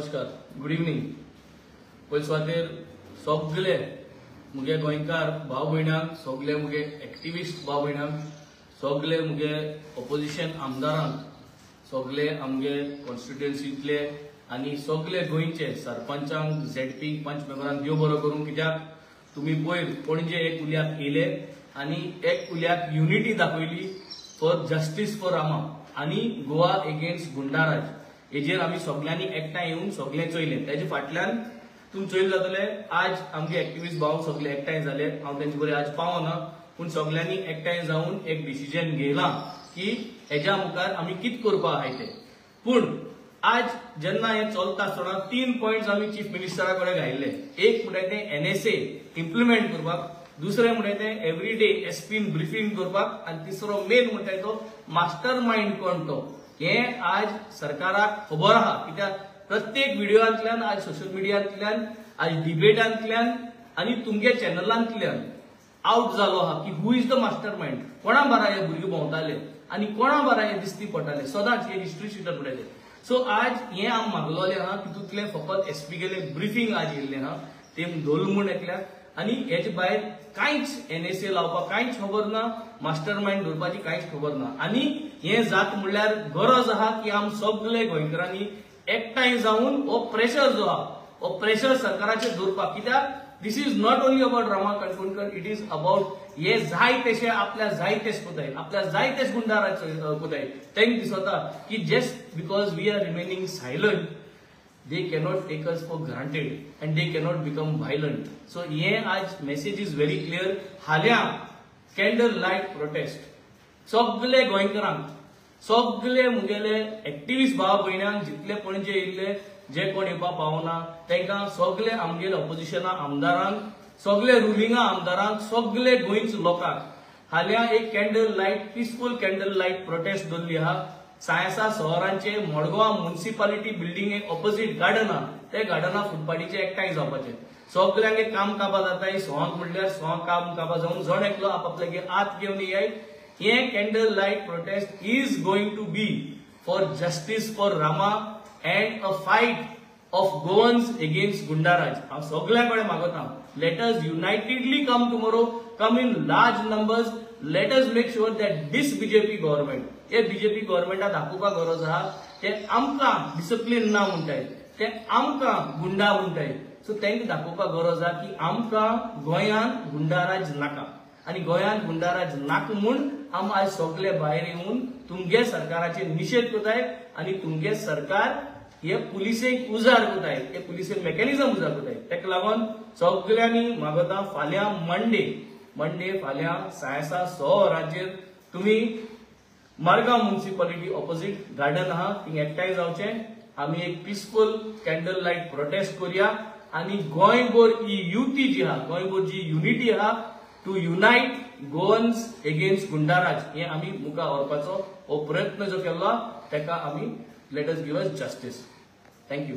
नमस्कार, good evening. पयले सुवातेर सगळे मुगे गोंयकार भाव भयणांक, सगळे मुगे एक्टिविस्ट भाव भयणांक, सगळे मुगे ऑपोजिशन आमदारांक, सगळे आमगे कॉन्स्टिट्युएन्सीतले आनी सगळे गोंयचे सरपंचांक, झेडपी, पंच मेंबरांक देव बरो करूं. कित्याक तुम्ही पयर पणजे एक उल्याक येयले आनी एक उल्याक युनिटी दाखयली फॉर जस्टीस फॉर रामा आनी गोवा एगेन्स्ट गुंडाराज. हेजेर आमी सगळ्यांनी एकठांय येवन सगळे चयले. तेजे फाटल्यान तुम चोयल जातले आज आमगे एक्टिविस्ट भाव सगळे एकठांय झाले. हांव तेंचे बरें आज पावना, पूण सगळ्यांनी एकठांय जावन एक डिसिजन घेयला की हेज्या मुखार आमी कितें करपा आहाय ते. पूण आज जेन्ना हे चलता आसतना 3 पॉयंट्स आमी चीफ मिनिस्टरा कडेन घायल्ले. एक म्हणजे ते NSA इम्प्लिमेंट करपाक, दुसरे म्हणजे ते एवरीडे एसपीन ब्रिफिंग करपाक, आणि तिसरो मेन म्हणजे तो मास्टर माइंड कोण तो हे आज सरकाराक खबर आहा. कित्याक प्रत्येक व्हिडिओंतल्यान, आज सोशल मिडियांतल्यान, आज डिबेटांतल्यान आणि तुमगे चॅनलांतल्यान आउट जालो आहा की who is the master mind. कोणा बारा हे भुरगे भोंवताले आणि कोणा बारा हे दिसती पडटाले. सदांच हे हिस्ट्री शिटर पडटाले. सो आज हे आम मागलोले आहा तितूंतले फकत एसपी गेले ब्रिफिंग आज येयल्ले आहा, ते ढोल म्हूण एकल्याक. आणि हेचे भायर कांयच NSA लावपाक कांयच खबर ना, मास्टर माइंड धरपाची कांयच खबर ना. आणि हे जात म्हणल्यार गरज आहा की आम सगळे गोंयकारांनी एकठांय जावन हो प्रेशर जो आहा हो प्रेशर सरकाराचेर दवरपाक. कित्याक this is not only about Rama Kankonkar, it is about हे जाय तशे आपल्या जाय तेच कोताय, आपल्या जाय तेच गुंडाराज कोताय. तांकां दिसता की just because we are remaining silent they cannot take us for granted and they cannot become violent. So ye आज message is very clear. हाल्या candle light protest सगळे गोंयकारांक, सगळे मुगेले एक्टिविस्ट भाव भयणांक, जितले पणजे येयल्ले, जे कोण येवपा पावना तांकां, सगळे आमगेले ऑपोजिशना आमदारांक, सगळे रुलिंगा आमदारांक, सगळे गोंयच लोकांक हाल्या एक candle light, peaceful candle light prostate दवरली आहा. सायसा शहरांचे मडगांव म्युनिसिपालिटी बिल्डिंग एक ऑपोजिट गार्डन आहा, ते गार्डना फुटपाटीचे एकठांय जावपाचे. सगळ्यांगे काम काबा जाताय. सोहांक म्हणल्यार सोहां काम काबा जावन जण एकलो आपापल्यागे आत घेवन येयाय. हे candle light protest is going to be for justice for Rama and a fight of Goans against गुंडाराज. हांव सगळ्यां कडेन मागता, let us unitedly come tomorrow, come in large numbers. Let us make sure that this BJP government, हे BJP गव्हर्नमेंटाक दाखोवपाक गरज आहा ते आमकां डिसिप्लिन ना म्हणटाय, ते आमकां गुंडा म्हणटाय. सो तांकां दाखोवपाक गरज आहा की आमकां गोंयांत गुंडाराज नाका, आणि गोंयांत गुंडाराज नाका म्हूण आम आज सगळे भायर येवन तुमगे सरकाराचे निषेध करताय. आणि तुमगे सरकार हे पुलिसेक उजार करताय, हे पुलिसेक मेकॅनिझम उजार करताय. तेका लागून सगळ्यांनी मागता फाल्यां मंडे फाल्यां सायसा शहराचेर तुम्ही मडगांव म्युनिसिपालिटी ऑपोजिट गार्डन आहा थिंग एकठांय जावचे. आमी एक पीसफुल कॅन्डल लाईट प्रोटेस्ट करूया आणि गोंयभर ही युती जी आहा, गोंयभर जी युनिटी आहा टू युनाइट गोवन्स एगेन्स्ट गुंडाराज, हे आमी मुखार व्हरपाचो हो प्रयत्न जो केल्लो तेका आमी let us give us justice. Thank you.